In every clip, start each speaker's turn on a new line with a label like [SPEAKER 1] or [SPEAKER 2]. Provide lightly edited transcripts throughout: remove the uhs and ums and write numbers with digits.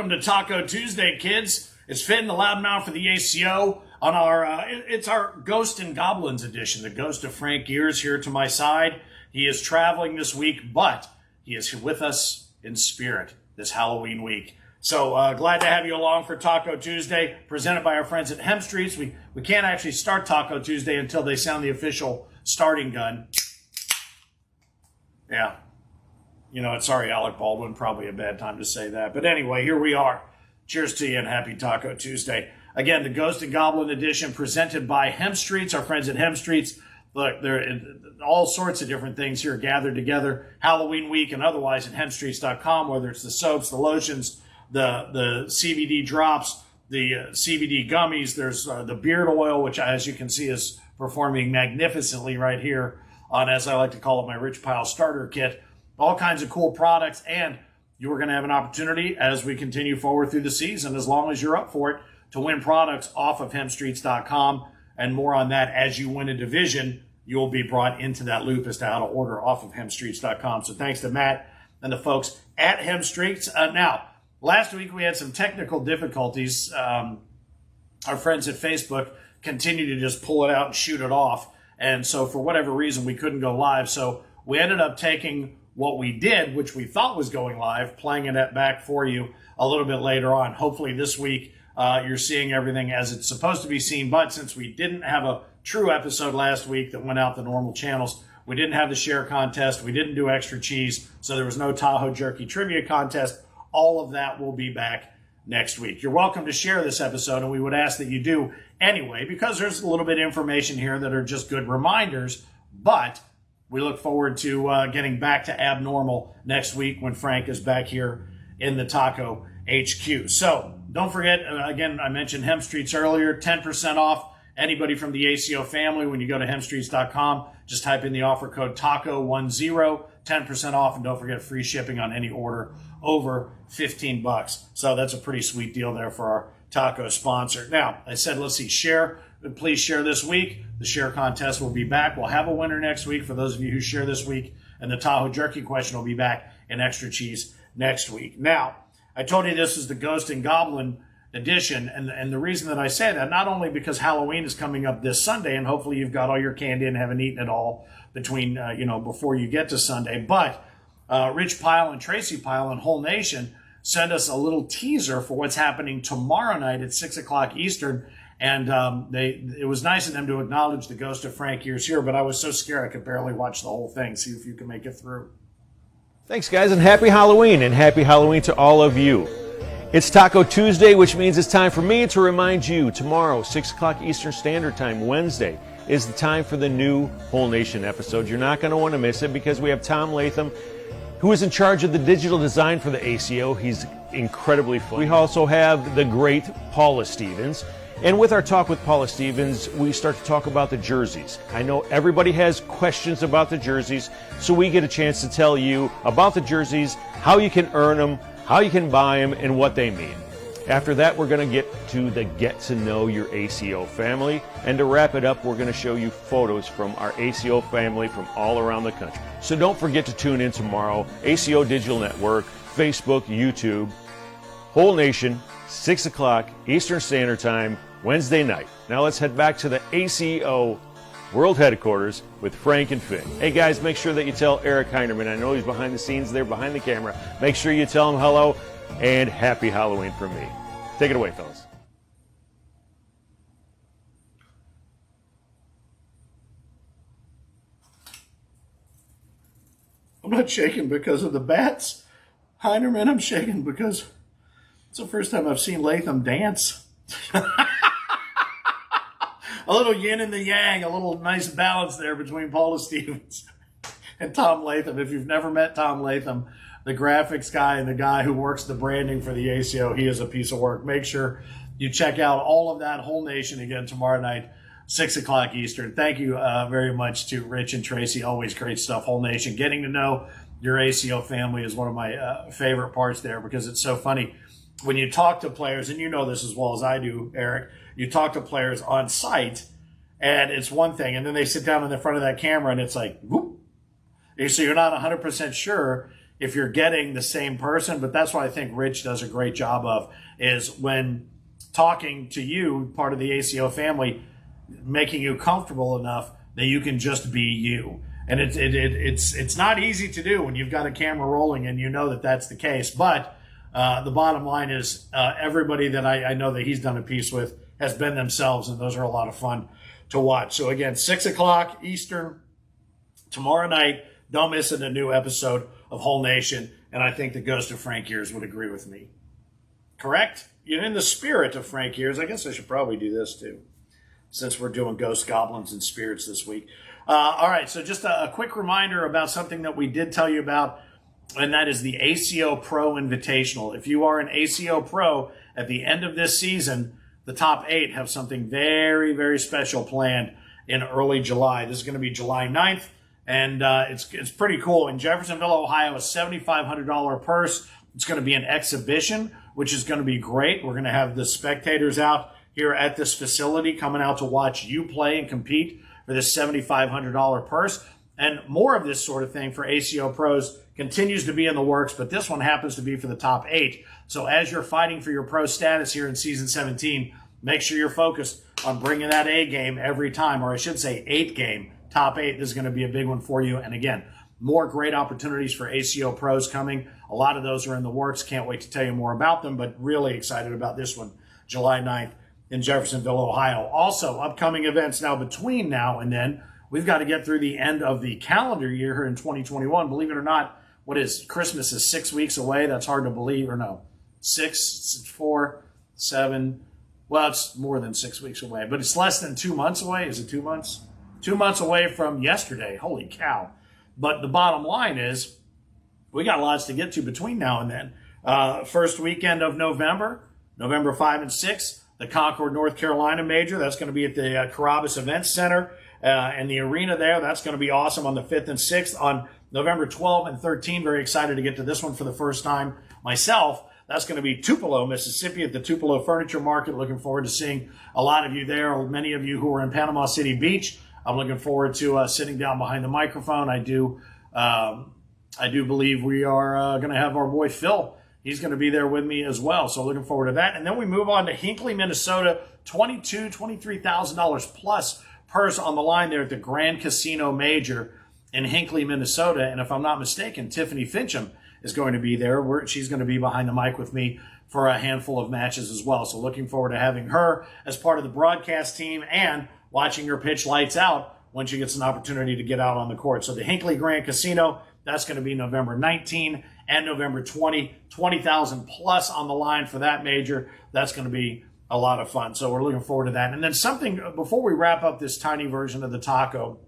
[SPEAKER 1] welcome to Taco Tuesday, kids. It's Finn, the loudmouth for the ACO on our, it's our Ghost and Goblins edition. The ghost of Frank Geers here to my side. He is traveling this week, but he is with us in spirit this Halloween week. So glad to have you along for Taco Tuesday, presented by our friends at Hempstreet. We can't actually start Taco Tuesday until they sound the official starting gun. Yeah. You know, sorry, Alec Baldwin, probably a bad time to say that. But anyway, here we are. Cheers to you and happy Taco Tuesday. Again, the Ghost and Goblin edition presented by Hempstreet, our friends at Hempstreet. Look, there are all sorts of different things here gathered together, Halloween week and otherwise at hempstreets.com, whether it's the soaps, the lotions, the CBD drops, the CBD gummies. There's the beard oil, which, as you can see, is performing magnificently right here on, as I like to call it, my Rich Pile starter kit. All kinds of cool products, and you are going to have an opportunity as we continue forward through the season, as long as you're up for it, to win products off of hempstreets.com, and more on that as you win a division. You'll be brought into that loop as to how to order off of hempstreets.com. So thanks to Matt and the folks at Hempstreets. Now, last week we had some technical difficulties. Our friends at Facebook continue to just pull it out and shoot it off, and so for whatever reason we couldn't go live. So we ended up taking what we did, which we thought was going live, playing it back for you a little bit later on. Hopefully this week you're seeing everything as it's supposed to be seen. But since we didn't have a true episode last week that went out the normal channels, we didn't have the share contest, we didn't do extra cheese, so there was no Tahoe Jerky trivia contest. All of that will be back next week. You're welcome to share this episode, and we would ask that you do anyway, because there's a little bit of information here that are just good reminders. But we look forward to getting back to abnormal next week when Frank is back here in the Taco HQ. So don't forget, again, I mentioned Hempstreets earlier, 10% off anybody from the ACO family when you go to hempstreets.com. Just type in the offer code TACO10, 10% off, and don't forget free shipping on any order over $15. So that's a pretty sweet deal there for our taco sponsor. Now, I said, let's see, share. Please share this week. The share contest will be back. We'll have a winner next week for those of you who share this week. And the Tahoe Jerky question will be back in extra cheese next week. Now, I told you this is the Ghost and Goblin edition. And the reason that I say that, not only because Halloween is coming up this Sunday, and hopefully you've got all your candy and haven't eaten it all between, before you get to Sunday, but Rich Pile and Tracy Pile and Whole Nation sent us a little teaser for what's happening tomorrow night at 6 o'clock Eastern. And it was nice of them to acknowledge the ghost of Frank Geers here, but I was so scared I could barely watch the whole thing. See if you can make it through.
[SPEAKER 2] Thanks, guys, and happy Halloween to all of you. It's Taco Tuesday, which means it's time for me to remind you tomorrow, 6 o'clock Eastern Standard Time, Wednesday, is the time for the new Whole Nation episode. You're not going to want to miss it because we have Tom Latham, who is in charge of the digital design for the ACO. He's incredibly fun. We also have the great Paula Stevens. And with our talk with Paula Stevens, we start to talk about the jerseys. I know everybody has questions about the jerseys, so we get a chance to tell you about the jerseys, how you can earn them, how you can buy them, and what they mean. After that, we're going to get to the Get to Know Your ACO family. And to wrap it up, we're going to show you photos from our ACO family from all around the country. So don't forget to tune in tomorrow. ACO Digital Network, Facebook, YouTube, Whole Nation, 6 o'clock Eastern Standard Time, Wednesday night. Now let's head back to the ACO World Headquarters with Frank and Finn. Hey guys, make sure that you tell Eric Heinerman, I know he's behind the scenes there, behind the camera, make sure you tell him hello and happy Halloween from me. Take it away, fellas.
[SPEAKER 1] I'm not shaking because of the bats, Heinerman. I'm shaking because it's the first time I've seen Latham dance. A little yin and the yang, a little nice balance there between Paula Stevens and Tom Latham. If you've never met Tom Latham, the graphics guy and the guy who works the branding for the ACO, he is a piece of work. Make sure you check out all of that Whole Nation again tomorrow night, 6 o'clock Eastern. Thank you very much to Rich and Tracy. Always great stuff, Whole Nation. Getting to know your ACO family is one of my favorite parts there, because it's so funny. When you talk to players, and you know this as well as I do, Eric, you talk to players on site, and it's one thing, and then they sit down in the front of that camera, and it's like, whoop. So you're not 100% sure if you're getting the same person. But that's what I think Rich does a great job of, is when talking to you, part of the ACO family, making you comfortable enough that you can just be you. And it's not easy to do when you've got a camera rolling and you know that that's the case. But the bottom line is everybody that I know that he's done a piece with has been themselves, and those are a lot of fun to watch. So again, 6 o'clock Eastern tomorrow night. Don't miss it, a new episode of Whole Nation. And I think the ghost of Frank Geers would agree with me. Correct? You're in the spirit of Frank Geers. I guess I should probably do this too, since we're doing ghosts, goblins, and spirits this week. All right, so just a quick reminder about something that we did tell you about, and that is the ACO Pro Invitational. If you are an ACO Pro, at the end of this season, the top 8 have something very, very special planned in early July. This is going to be July 9th, and it's pretty cool. In Jeffersonville, Ohio, a $7,500 purse. It's going to be an exhibition, which is going to be great. We're going to have the spectators out here at this facility coming out to watch you play and compete for this $7,500 purse. And more of this sort of thing for ACO pros continues to be in the works, but this one happens to be for the top 8. So as you're fighting for your pro status here in season 17, make sure you're focused on bringing that A game every time, or I should say 8 game, top 8. This is going to be a big one for you. And again, more great opportunities for ACO pros coming. A lot of those are in the works. Can't wait to tell you more about them, but really excited about this one, July 9th in Jeffersonville, Ohio. Also, upcoming events now between now and then. We've got to get through the end of the calendar year here in 2021. Believe it or not, what is Christmas is 6 weeks away. That's hard to believe, or no, 6, 4, 7. Well, it's more than 6 weeks away, but it's less than 2 months away. Is it 2 months? 2 months away from yesterday. Holy cow. But the bottom line is we got lots to get to between now and then. First weekend of November, November 5 and 6, the Concord, North Carolina Major. That's going to be at the Carrabba's Events Center and the arena there. That's going to be awesome on the 5th and 6th. On November 12 and 13, very excited to get to this one for the first time myself. That's going to be Tupelo, Mississippi at the Tupelo Furniture Market. Looking forward to seeing a lot of you there, or many of you who are in Panama City Beach. I'm looking forward to sitting down behind the microphone. I do believe we are going to have our boy Phil. He's going to be there with me as well. So looking forward to that. And then we move on to Hinckley, Minnesota, $23,000 plus purse on the line there at the Grand Casino Major in Hinckley, Minnesota. And if I'm not mistaken, Tiffany Fincham is going to be there. She's going to be behind the mic with me for a handful of matches as well. So looking forward to having her as part of the broadcast team and watching her pitch lights out when she gets an opportunity to get out on the court. So the Hinckley Grand Casino, that's going to be November 19 and November 20, 20,000 plus on the line for that major. That's going to be a lot of fun. So we're looking forward to that. And then something, before we wrap up this tiny version of the taco,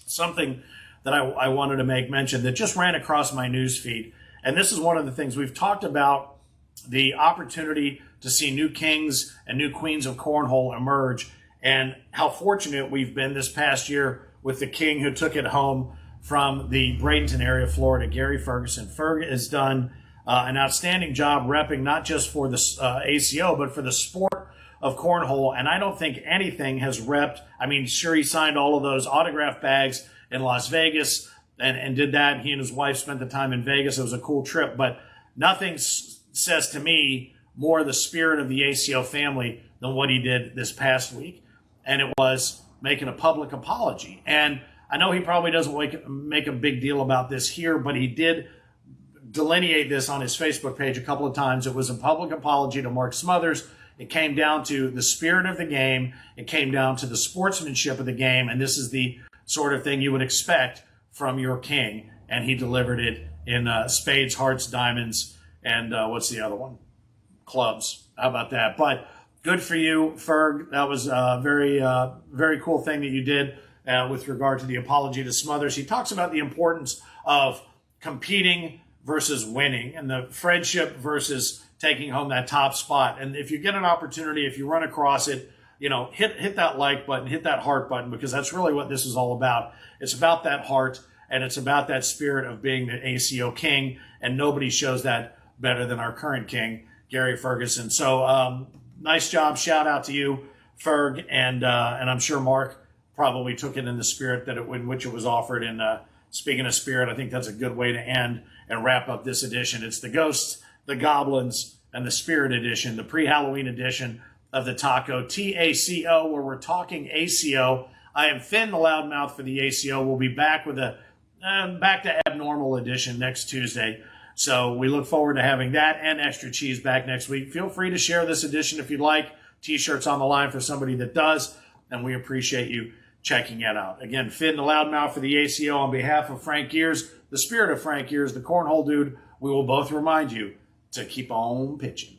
[SPEAKER 1] something that I wanted to make mention that just ran across my news feed. And this is one of the things we've talked about, the opportunity to see new kings and new queens of cornhole emerge, and how fortunate we've been this past year with the king who took it home from the Bradenton area, Florida, Gary Ferguson. Ferg has done an outstanding job repping not just for the ACO, but for the sport of cornhole. And I don't think anything has repped. I mean, sure, he signed all of those autograph bags in Las Vegas and did that. He and his wife spent the time in Vegas. It was a cool trip, but nothing says to me more the spirit of the ACO family than what he did this past week. And it was making a public apology. And I know he probably doesn't make a big deal about this here, but he did delineate this on his Facebook page a couple of times. It was a public apology to Mark Smothers. It came down to the spirit of the game. It came down to the sportsmanship of the game. And this is the sort of thing you would expect from your king. And he delivered it in spades, hearts, diamonds, and what's the other one? Clubs. How about that? But good for you, Ferg. That was a very cool thing that you did with regard to the apology to Smothers. He talks about the importance of competing versus winning and the friendship versus taking home that top spot. And if you get an opportunity, if you run across it, you know, hit that like button, hit that heart button, because that's really what this is all about. It's about that heart, and it's about that spirit of being the ACO king, and nobody shows that better than our current king, Gary Ferguson. So nice job. Shout out to you, Ferg, and I'm sure Mark probably took it in the spirit that in which it was offered in speaking of spirit, I think that's a good way to end and wrap up this edition. It's the Ghosts, the Goblins, and the Spirit edition, the pre-Halloween edition of the Taco, TACO, where we're talking ACO. I am Finn, the loudmouth for the ACO. We'll be back with a back to abnormal edition next Tuesday. So we look forward to having that and extra cheese back next week. Feel free to share this edition if you'd like. T-shirts on the line for somebody that does, and we appreciate you checking it out. Again, Finn, the loudmouth for the ACO, on behalf of Frank Geers, the spirit of Frank Geers, the Cornhole Dude, we will both remind you to keep on pitching.